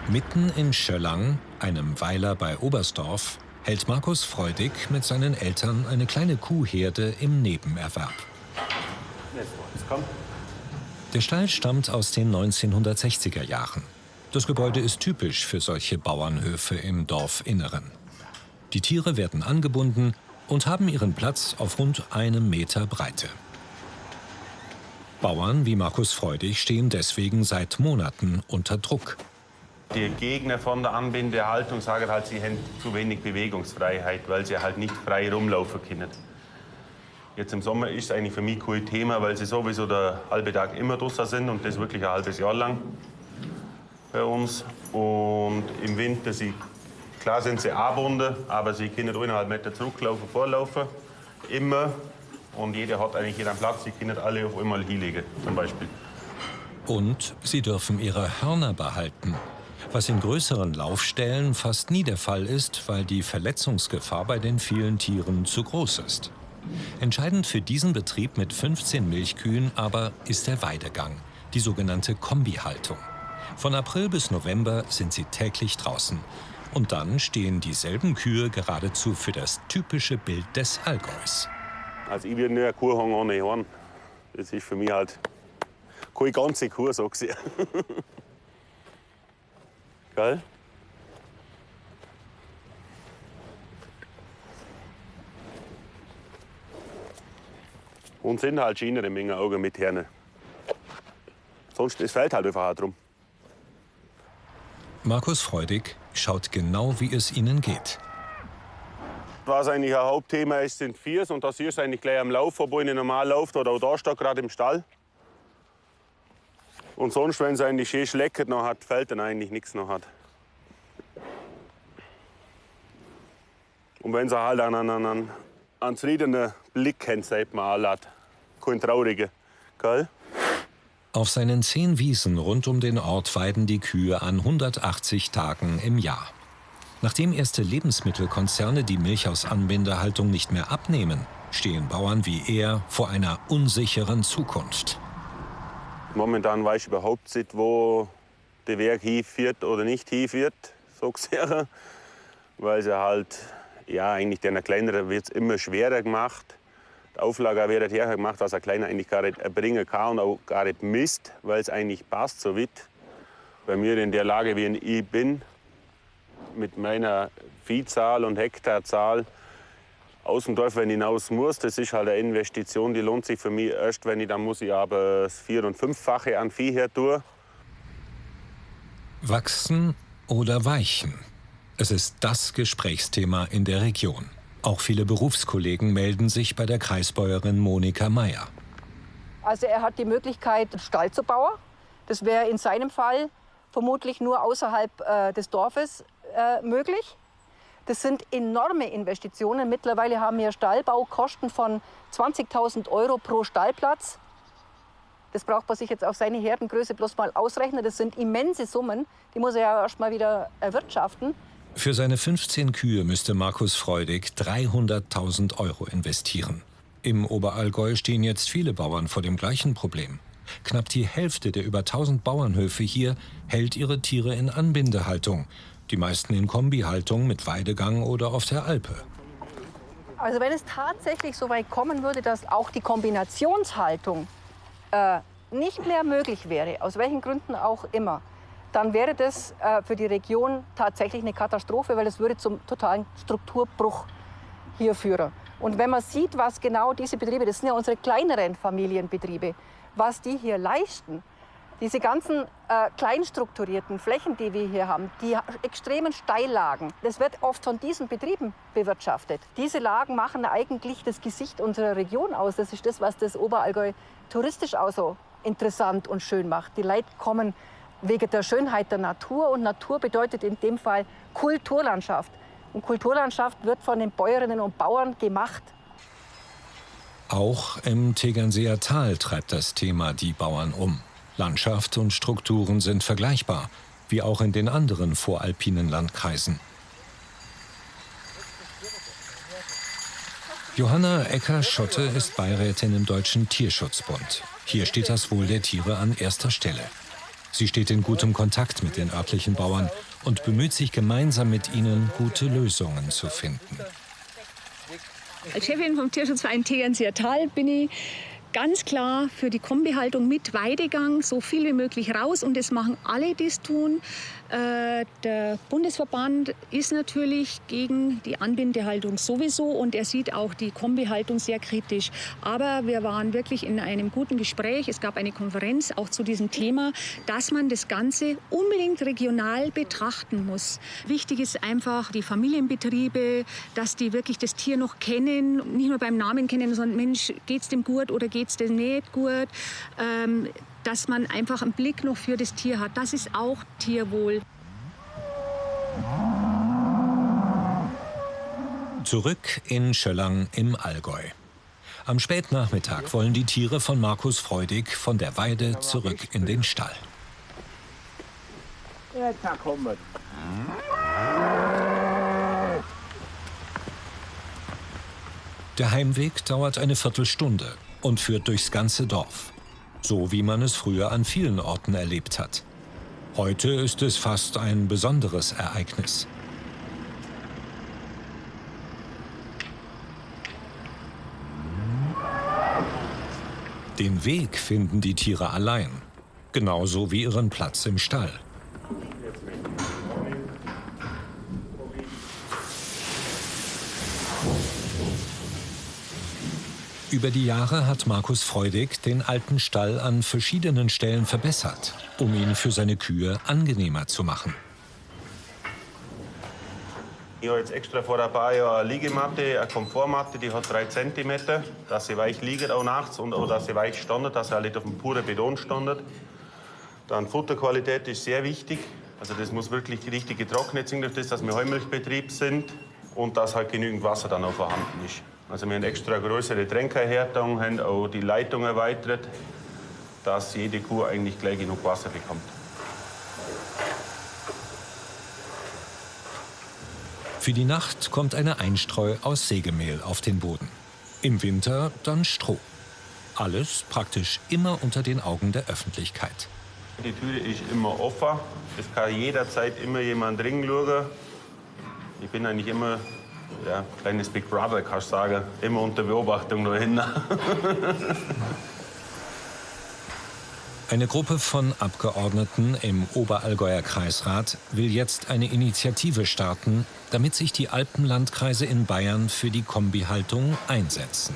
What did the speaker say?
Mitten in Schöllang, einem Weiler bei Oberstdorf, hält Markus Freudig mit seinen Eltern eine kleine Kuhherde im Nebenerwerb. Der Stall stammt aus den 1960er Jahren. Das Gebäude ist typisch für solche Bauernhöfe im Dorfinneren. Die Tiere werden angebunden und haben ihren Platz auf rund 1 Meter Breite. Bauern wie Markus Freudig stehen deswegen seit Monaten unter Druck. Die Gegner von der Anbindehaltung sagen halt, sie haben zu wenig Bewegungsfreiheit, weil sie halt nicht frei rumlaufen können. Jetzt im Sommer ist es eigentlich für mich kein Thema, weil sie sowieso der halbe Tag immer draußen sind und das wirklich ein halbes Jahr lang bei uns. Und im Winter, klar sind sie angebunden, aber sie können 3,5 Meter zurücklaufen, vorlaufen, immer. Und jeder hat eigentlich jeden Platz, sie können alle auf einmal hinlegen, zum Beispiel. Und sie dürfen ihre Hörner behalten, was in größeren Laufställen fast nie der Fall ist, weil die Verletzungsgefahr bei den vielen Tieren zu groß ist. Entscheidend für diesen Betrieb mit 15 Milchkühen aber ist der Weidegang, die sogenannte Kombihaltung. Von April bis November sind sie täglich draußen. Und dann stehen dieselben Kühe geradezu für das typische Bild des Allgäus. Also ich würde nur eine Kuh haben ohne Horn. Das ist für mich halt keine ganze Kuh, so gesehen. Geil? Und sind halt schönere Mengen Augen mit Herne. Sonst es fällt halt einfach drum. Markus Freudig schaut genau, wie es ihnen geht. Was eigentlich ein Hauptthema ist, sind Viehs. Und das hier ist eigentlich gleich am Lauf, obwohl ich normal läuft oder auch da steht, gerade im Stall. Und sonst, wenn es eigentlich schön schleckert noch hat, fällt dann eigentlich nichts noch hat. Und wenn sie halt einen zufriedenen Blick haben, sagt man alle, hat. Kein trauriger, gell? Auf seinen 10 Wiesen rund um den Ort weiden die Kühe an 180 Tagen im Jahr. Nachdem erste Lebensmittelkonzerne die Milch aus Anbindehaltung nicht mehr abnehmen, stehen Bauern wie er vor einer unsicheren Zukunft. Momentan weiß ich überhaupt nicht, wo der Weg hinführt oder nicht hinführt, so gesehen. Weil sie halt, ja, eigentlich den kleineren wird es immer schwerer gemacht. Die Auflage wird her gemacht, was ein Kleiner eigentlich gar nicht erbringen kann und auch gar nicht misst, weil es eigentlich passt so weit. Bei mir in der Lage, wie ich bin, mit meiner Viehzahl und Hektarzahl aus dem Dorf, wenn ich hinaus muss, das ist halt eine Investition, die lohnt sich für mich erst, wenn ich dann muss ich aber das 4- und 5-fache an Vieh her tun. Wachsen oder weichen? Es ist das Gesprächsthema in der Region. Auch viele Berufskollegen melden sich bei der Kreisbäuerin Monika Meyer. Also er hat die Möglichkeit, einen Stall zu bauen. Das wäre in seinem Fall vermutlich nur außerhalb des Dorfes möglich. Das sind enorme Investitionen. Mittlerweile haben wir Stallbaukosten von 20.000 € pro Stallplatz. Das braucht man sich jetzt auf seine Herdengröße bloß mal ausrechnen. Das sind immense Summen, die muss er ja erst mal wieder erwirtschaften. Für seine 15 Kühe müsste Markus Freudig 300.000 € investieren. Im Oberallgäu stehen jetzt viele Bauern vor dem gleichen Problem. Knapp die Hälfte der über 1000 Bauernhöfe hier hält ihre Tiere in Anbindehaltung. Die meisten in Kombihaltung mit Weidegang oder auf der Alpe. Also wenn es tatsächlich so weit kommen würde, dass auch die Kombinationshaltung nicht mehr möglich wäre, aus welchen Gründen auch immer, dann wäre das für die Region tatsächlich eine Katastrophe, weil es würde zum totalen Strukturbruch hier führen. Und wenn man sieht, was genau diese Betriebe, das sind ja unsere kleineren Familienbetriebe, was die hier leisten, diese ganzen kleinstrukturierten Flächen, die wir hier haben, die extremen Steillagen, das wird oft von diesen Betrieben bewirtschaftet. Diese Lagen machen eigentlich das Gesicht unserer Region aus. Das ist das, was das Oberallgäu touristisch auch so interessant und schön macht. Die Leute kommen wegen der Schönheit der Natur und Natur bedeutet in dem Fall Kulturlandschaft. Und Kulturlandschaft wird von den Bäuerinnen und Bauern gemacht. Auch im Tegernseer Tal treibt das Thema die Bauern um. Landschaft und Strukturen sind vergleichbar, wie auch in den anderen voralpinen Landkreisen. Johanna Ecker-Schotte ist Beirätin im Deutschen Tierschutzbund. Hier steht das Wohl der Tiere an erster Stelle. Sie steht in gutem Kontakt mit den örtlichen Bauern und bemüht sich gemeinsam mit ihnen, gute Lösungen zu finden. Als Chefin vom Tierschutzverein Tegernseer-Tal bin ich ganz klar für die Kombihaltung mit Weidegang, so viel wie möglich raus. Und das machen alle, die es tun. Der Bundesverband ist natürlich gegen die Anbindehaltung sowieso und er sieht auch die Kombihaltung sehr kritisch. Aber wir waren wirklich in einem guten Gespräch. Es gab eine Konferenz auch zu diesem Thema, dass man das Ganze unbedingt regional betrachten muss. Wichtig ist einfach die Familienbetriebe, dass die wirklich das Tier noch kennen, nicht nur beim Namen kennen, sondern Mensch, geht's dem gut oder geht's dem nicht gut? Dass man einfach einen Blick noch für das Tier hat. Das ist auch Tierwohl. Zurück in Schöllang im Allgäu. Am Spätnachmittag wollen die Tiere von Markus Freudig von der Weide zurück in den Stall. Der Heimweg dauert eine Viertelstunde und führt durchs ganze Dorf. So wie man es früher an vielen Orten erlebt hat. Heute ist es fast ein besonderes Ereignis. Den Weg finden die Tiere allein, genauso wie ihren Platz im Stall. Über die Jahre hat Markus Freudig den alten Stall an verschiedenen Stellen verbessert, um ihn für seine Kühe angenehmer zu machen. Ich habe jetzt extra vor ein paar Jahren eine Liegematte, eine Komfortmatte, die hat 3 cm, dass sie weich liegt auch nachts und auch, dass sie weich standet, dass sie halt nicht auf dem puren Beton standet. Dann Futterqualität ist sehr wichtig. Also das muss wirklich richtig getrocknet sein, durch das, dass wir Heumilchbetrieb sind und dass halt genügend Wasser dann auch vorhanden ist. Also wir haben extra größere Tränkerhärtung, haben auch die Leitung erweitert, dass jede Kuh eigentlich gleich genug Wasser bekommt. Für die Nacht kommt eine Einstreu aus Sägemehl auf den Boden. Im Winter dann Stroh. Alles praktisch immer unter den Augen der Öffentlichkeit. Die Tür ist immer offen. Es kann jederzeit immer jemand reinschauen. Ich bin eigentlich immer, ja, kleines Big Brother, kannst du sagen, immer unter Beobachtung da hinten. Eine Gruppe von Abgeordneten im Oberallgäuer Kreisrat will jetzt eine Initiative starten, damit sich die Alpenlandkreise in Bayern für die Kombihaltung einsetzen.